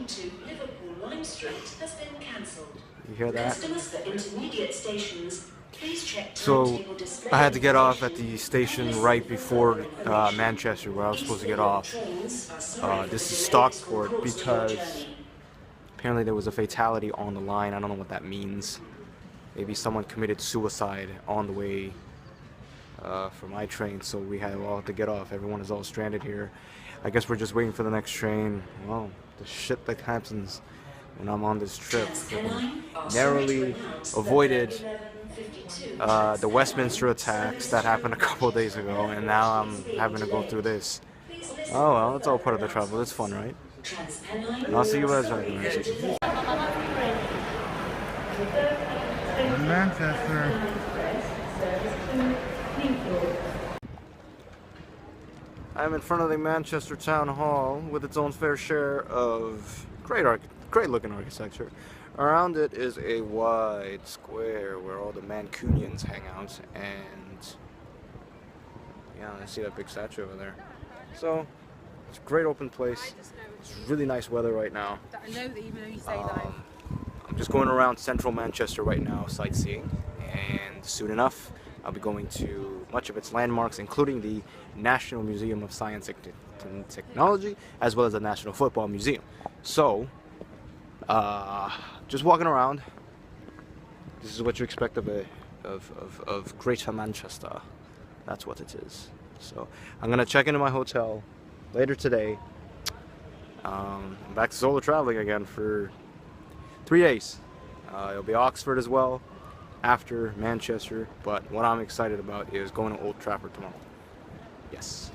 to Liverpool Lime Street has been cancelled. You hear that? Customers for intermediate stations, please check So timetable display. I had to get off at the station right before Manchester, where I was supposed to get off. This is Stockport because apparently there was a fatality on the line. I don't know what that means. Maybe someone committed suicide on the way for my train, so we had all to get off. Everyone is all stranded here. I guess we're just waiting for the next train. Wow, the shit that happens when I'm on this trip. Narrowly avoided the Westminster attacks that happened a couple of days ago, and now I'm having to go through this. Oh well, it's all part of the travel. It's fun, right? And I'll see you guys right now. Manchester. I'm in front of the Manchester Town Hall with its own fair share of great looking architecture. Around it is a wide square where all the Mancunians hang out, and yeah, I see that big statue over there. So it's a great open place. It's really nice weather right now. I know that even though you say that. I'm just going around central Manchester right now sightseeing, and soon enough I'll be going to much of its landmarks, including the National Museum of Science and Technology, as well as the National Football Museum. So, just walking around. This is what you expect of Greater Manchester. That's what it is. So, I'm gonna check into my hotel later today. I'm back to solo traveling again for 3 days. It'll be Oxford as well after Manchester, but what I'm excited about is going to Old Trafford tomorrow. Yes.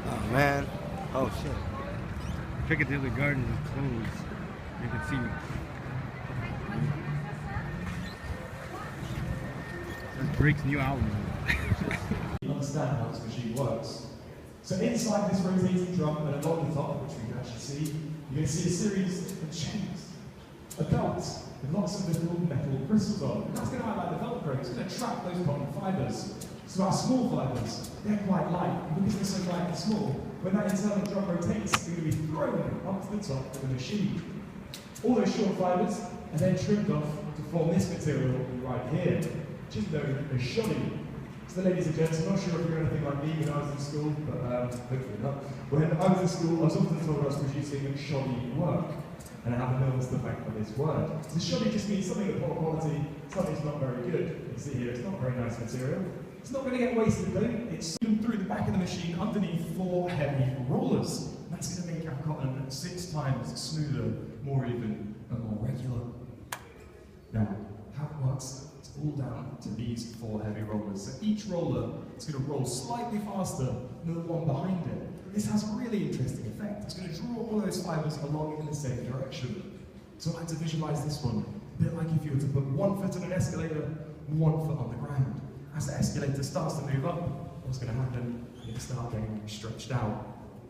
Oh man. Oh shit. Piccadilly Gardens is closed. You can see. That's Drake's new album. You understand how this machine works. So inside this rotating drum and along the top, which we can actually see, you're going to see a series of different chains. A belt with lots of little metal crystals on. And that's going to act like the Velcro. It's going to trap those cotton fibres. So our small fibres, they're quite light. And because they're so light and small, when that internal drum rotates, they're going to be thrown up to the top of the machine. All those short fibres are then trimmed off to form this material right here, which is known as shoddy. So ladies and gents, I'm not sure if you're anything like me when I was in school, but hopefully not. When I was in school, I was often told I was producing shoddy work. And I have a millions to thank for this word. So shoddy just means something of poor quality, something's not very good. You can see here, it's not very nice material. It's not going to get wasted though. It's through the back of the machine underneath 4 heavy rollers. That's going to make our cotton 6 times smoother, more even, and more regular. Now, how it works, it's all down to these 4 heavy rollers. So each roller is going to roll slightly faster than the one behind it. This has a really interesting effect. It's going to draw all those fibres along in the same direction. So I like to visualise this one, a bit like if you were to put 1 foot on an escalator, 1 foot on the ground. As the escalator starts to move up, what's going to happen? You're going to start getting stretched out.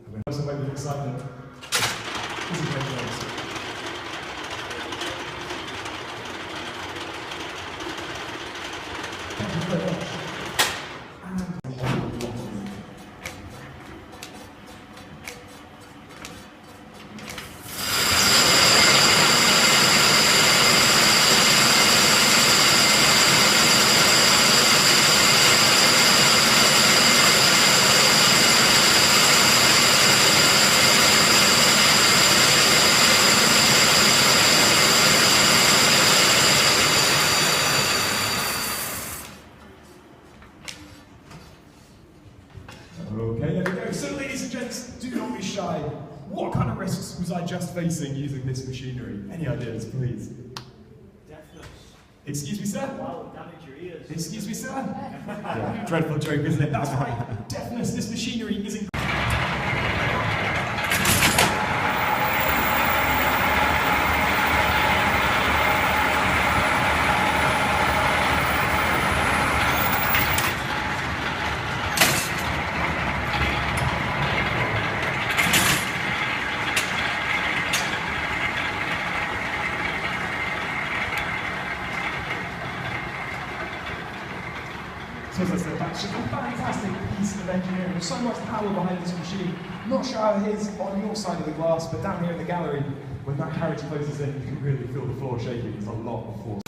And when I away with excitement, this is great place. Thank you very much. Okay, there we go. So ladies and gents, do not be shy. What kind of risks was I just facing using this machinery? Any ideas, please? Definitely. Excuse me, sir? Wow, damage your ears. Excuse me, sir? Yeah. Dreadful joke, isn't it? That's right. Deafness, this machinery is incredible. So as I said, that's just a fantastic piece of engineering. There's so much power behind this machine. Not sure how it is on your side of the glass, but down here in the gallery, when that carriage closes in, you can really feel the floor shaking. There's a lot of force.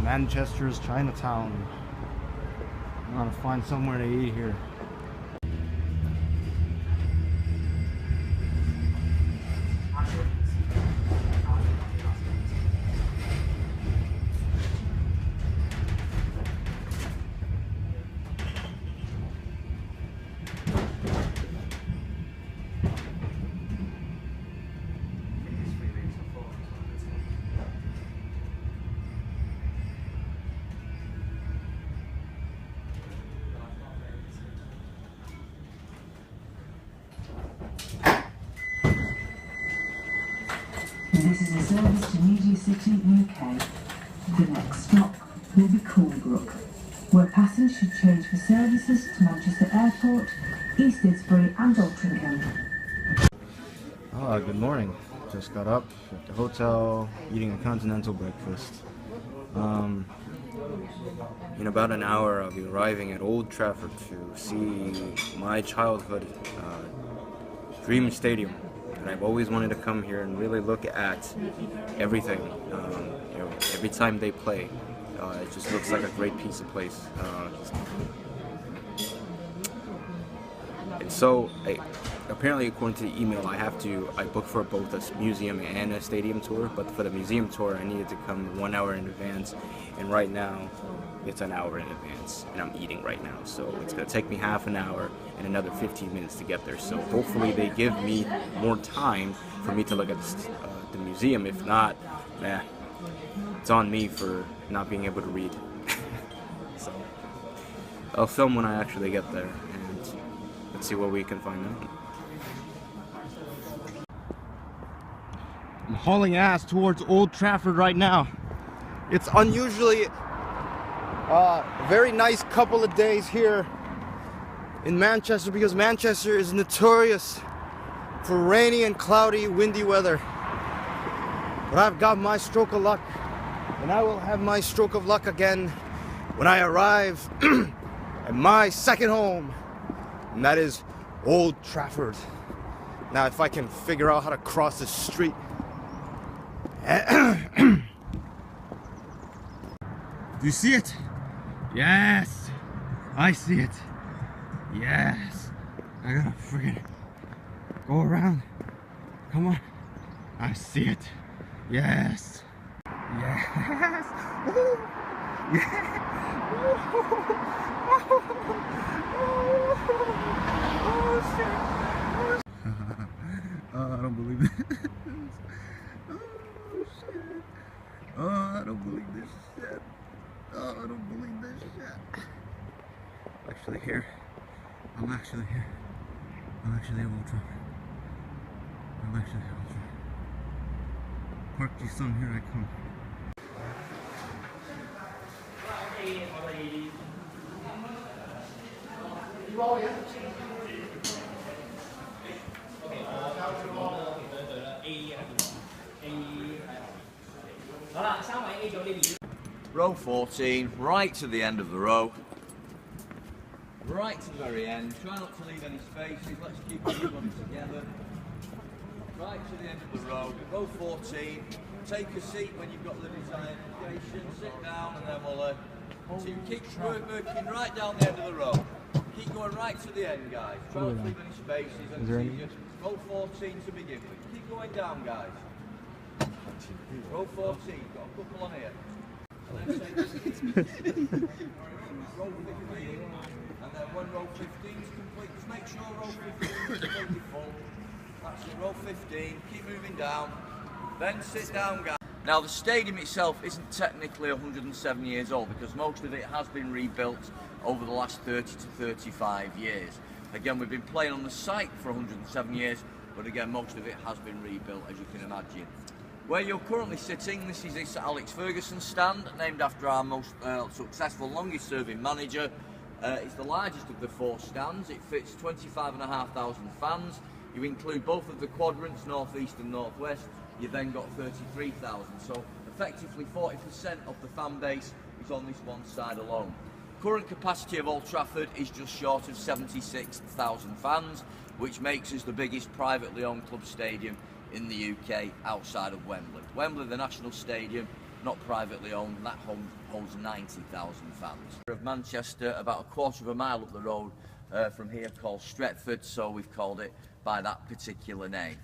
Manchester's Chinatown. I'm gonna find somewhere to eat here. This is a service to Media City, UK. The next stop will be Coolbrook, where passengers should change for services to Manchester Airport, East Didsbury and Altrincham. Good morning. Just got up at the hotel, eating a continental breakfast. In about an hour I'll be arriving at Old Trafford to see my childhood dream stadium. And I've always wanted to come here and really look at everything. You know, every time they play, it just looks like a great piece of place. And so, apparently, according to the email, I booked for both a museum and a stadium tour. But for the museum tour, I needed to come 1 hour in advance, and right now, it's an hour in advance, and I'm eating right now. So it's gonna take me half an hour and another 15 minutes to get there. So hopefully they give me more time for me to look at the museum. If not, it's on me for not being able to read. So I'll film when I actually get there, and let's see what we can find out. I'm hauling ass towards Old Trafford right now. It's unusually very nice couple of days here in Manchester, because Manchester is notorious for rainy and cloudy, windy weather. But I've got my stroke of luck, and I will have my stroke of luck again when I arrive at my second home, and that is Old Trafford. Now, if I can figure out how to cross the street. Do you see it? Yes, I see it. Yes, I gotta friggin' go around. Come on, I see it. Yes, yes. Woo. Yes. Oh shit. Oh, I don't believe this. Oh shit. Oh, I don't believe this shit. Oh, I don't believe this shit. Actually here. I'm actually here. I'm actually at Old Trafford. I'm actually at Old Trafford. Park your son, here I come. Row 14, right to the end of the row. Right to the very end. Try not to leave any spaces. Let's keep everybody together. Right to the end of the row. Row 14. Take a seat when you've got the desired location. Sit down and then we'll... so you keep working right down the end of the row. Keep going right to the end, guys. Try not to leave any spaces. And row 14 to begin with. Keep going down, guys. Row 14. Got a couple on here. And then take a seat. Row 15. And then when row 15 is complete, just make sure row 15 is completely full. That's it, row 15, keep moving down, then sit down, guys. Now the stadium itself isn't technically 107 years old because most of it has been rebuilt over the last 30 to 35 years. Again, we've been playing on the site for 107 years, but again, most of it has been rebuilt, as you can imagine. Where you're currently sitting, this is the Sir Alex Ferguson stand, named after our most successful, longest serving manager. It's the largest of the 4 stands. It fits 25,500 fans. You include both of the quadrants, northeast and northwest. You've then got 33,000. So effectively 40% of the fan base is on this one side alone. Current capacity of Old Trafford is just short of 76,000 fans, which makes us the biggest privately owned club stadium in the UK outside of Wembley. Wembley, the national stadium, not privately owned, and that holds 90,000 fans. Of Manchester, about a quarter of a mile up the road from here, called Stretford, so we've called it by that particular name.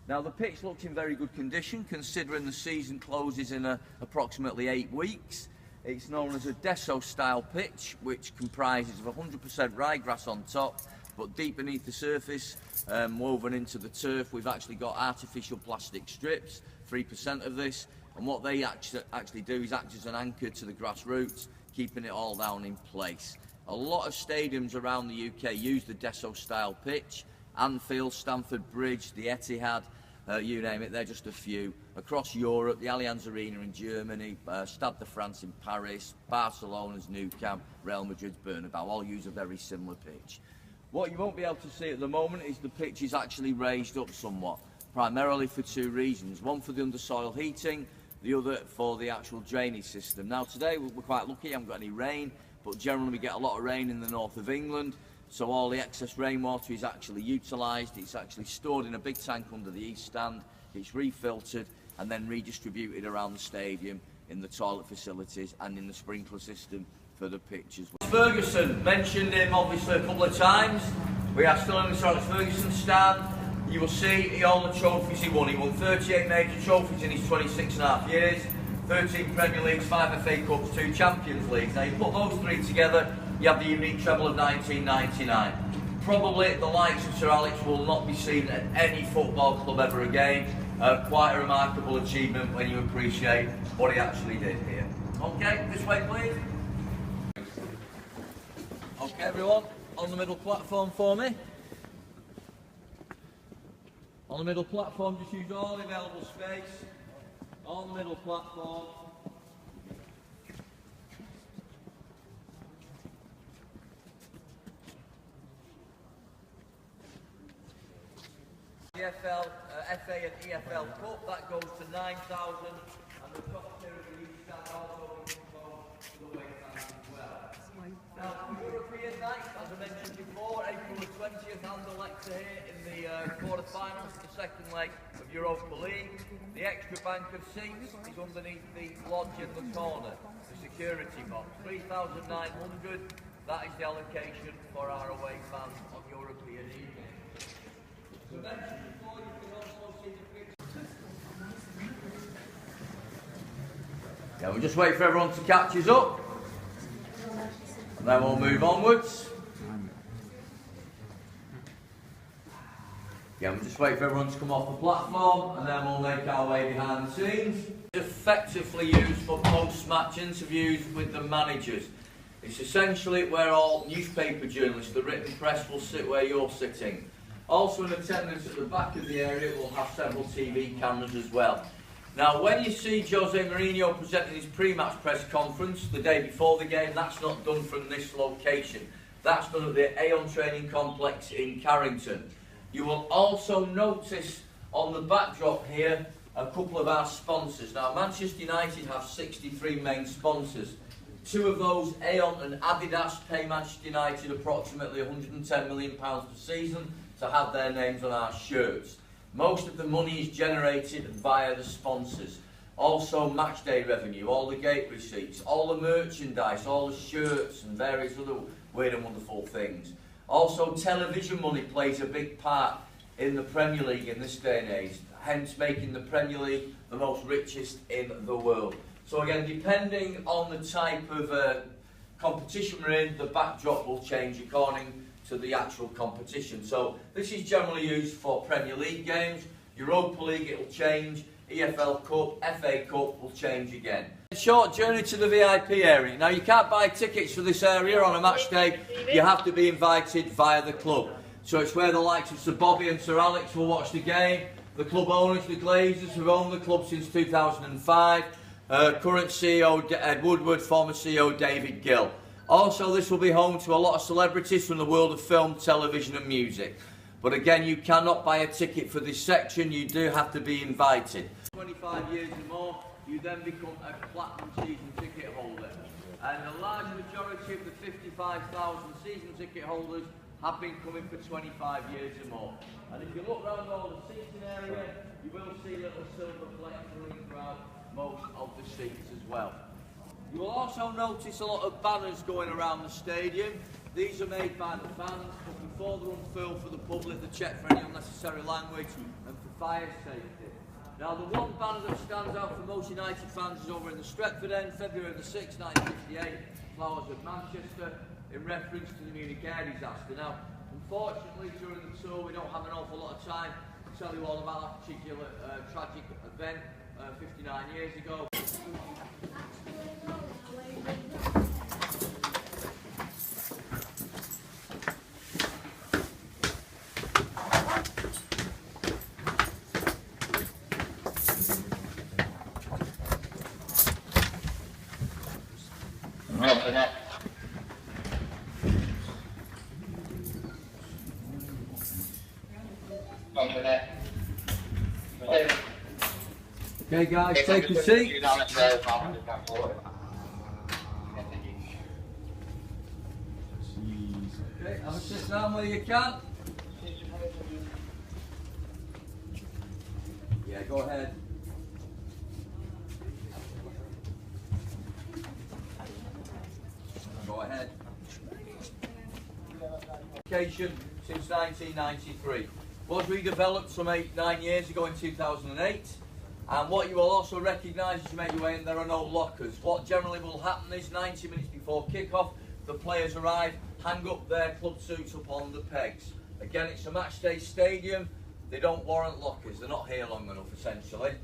Now the pitch looks in very good condition considering the season closes in approximately 8 weeks. It's known as a Desso style pitch, which comprises of 100% ryegrass on top, but deep beneath the surface, woven into the turf, we've actually got artificial plastic strips, 3% of this. And what they actually do is act as an anchor to the grass roots, keeping it all down in place. A lot of stadiums around the UK use the Desso style pitch. Anfield, Stamford Bridge, the Etihad, you name it, they're just a few. Across Europe, the Allianz Arena in Germany, Stade de France in Paris, Barcelona's Nou Camp, Real Madrid's Bernabeu, all use a very similar pitch. What you won't be able to see at the moment is the pitch is actually raised up somewhat, primarily for 2 reasons. One for the undersoil heating, the other for the actual drainage system. Now today we're quite lucky, haven't got any rain, but generally we get a lot of rain in the north of England, so all the excess rainwater is actually utilised. It's actually stored in a big tank under the east stand, it's refiltered and then redistributed around the stadium in the toilet facilities and in the sprinkler system for the pitch as well. Ferguson, mentioned him obviously a couple of times. We are still in the Sir Alex Ferguson stand. You will see all the trophies he won. He won 38 major trophies in his 26.5 years, 13 Premier Leagues, 5 FA Cups, 2 Champions Leagues. Now you put those 3 together, you have the unique treble of 1999. Probably the likes of Sir Alex will not be seen at any football club ever again. Quite a remarkable achievement when you appreciate what he actually did here. Okay, this way please. Okay everyone, on the middle platform for me. On the middle platform, just use all the available space. On the middle platform. The FA and EFL Cup, that goes to 9,000, and the top tier of the league stand also will go to the away fans as well. Now, the European night, as I mentioned before, April the 20th, Anderlecht here in the quarter-finals, the second leg of Europa League. The extra bank of seats is underneath the lodge in the corner, the security box, 3,900. That is the allocation for our away fans on European evening. So mentioned before, you can also see the picture. Yeah, we'll just wait for everyone to catch us up. And then we'll move onwards. Yeah, we'll just wait for everyone to come off the platform and then we'll make our way behind the scenes. It's effectively used for post-match interviews with the managers. It's essentially where all newspaper journalists, the written press, will sit where you're sitting. Also in attendance at the back of the area, we'll have several TV cameras as well. Now, when you see Jose Mourinho presenting his pre-match press conference the day before the game, that's not done from this location. That's done at the Aon Training Complex in Carrington. You will also notice on the backdrop here a couple of our sponsors. Now, Manchester United have 63 main sponsors. Two of those, Aon and Adidas, pay Manchester United approximately £110 million per season to have their names on our shirts. Most of the money is generated via the sponsors. Also match day revenue, all the gate receipts, all the merchandise, all the shirts and various other weird and wonderful things. Also television money plays a big part in the Premier League in this day and age, hence making the Premier League the most richest in the world. So again, depending on the type of competition we're in, the backdrop will change according to the actual competition. So this is generally used for Premier League games. Europa League, it will change. EFL Cup, FA Cup will change again. A short journey to the VIP area. Now you can't buy tickets for this area on a match day. You have to be invited via the club. So it's where the likes of Sir Bobby and Sir Alex will watch the game. The club owners, the Glazers, who've owned the club since 2005. Current CEO Ed Woodward, former CEO David Gill. Also, this will be home to a lot of celebrities from the world of film, television and music. But again, you cannot buy a ticket for this section, you do have to be invited. 25 years or more, you then become a platinum season ticket holder. And the large majority of the 55,000 season ticket holders have been coming for 25 years or more. And if you look around all the seating area, you will see little silver flecks running throughout most of the seats as well. You will also notice a lot of banners going around the stadium. These are made by the fans, but before they're unfurled for the public, they're checked for any unnecessary language and for fire safety. Now, the one banner that stands out for most United fans is over in the Stretford end, February the 6th, 1958, Flowers of Manchester, in reference to the Munich air disaster. Now, unfortunately, during the tour, we don't have an awful lot of time to tell you all about that particular tragic event 59 years ago. Okay guys, take your seat. Okay, have a sit down where you can. Yeah, go ahead. Go ahead. Education since 1993. Was redeveloped some 9 years ago in 2008. And what you will also recognise as you make your way in, there are no lockers. What generally will happen is 90 minutes before kick-off, the players arrive, hang up their club suits up on the pegs. Again, it's a match day stadium. They don't warrant lockers. They're not here long enough, essentially.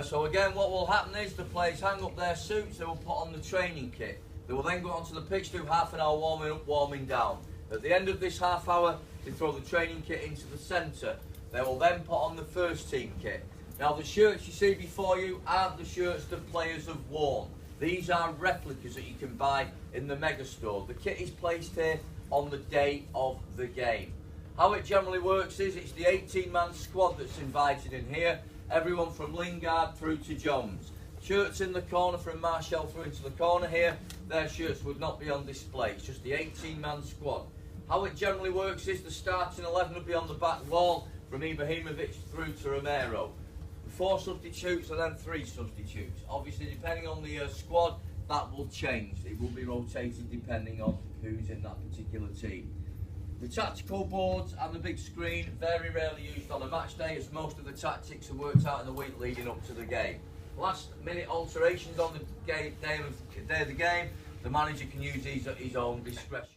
So again, what will happen is the players hang up their suits. They will put on the training kit. They will then go onto the pitch, do half an hour warming up, warming down. At the end of this half hour, they throw the training kit into the centre. They will then put on the first team kit. Now the shirts you see before you aren't the shirts the players have worn. These are replicas that you can buy in the mega store. The kit is placed here on the day of the game. How it generally works is it's the 18-man squad that's invited in here. Everyone from Lingard through to Jones. Shirts in the corner from Marshall through into the corner here. Their shirts would not be on display. It's just the 18-man squad. How it generally works is the starting 11 will be on the back wall from Ibrahimovic through to Romero. 4 substitutes and then 3 substitutes. Obviously, depending on the squad, that will change. It will be rotated depending on who's in that particular team. The tactical boards and the big screen, very rarely used on a match day, as most of the tactics are worked out in the week leading up to the game. Last minute alterations on the day of the game, the manager can use these at his own discretion.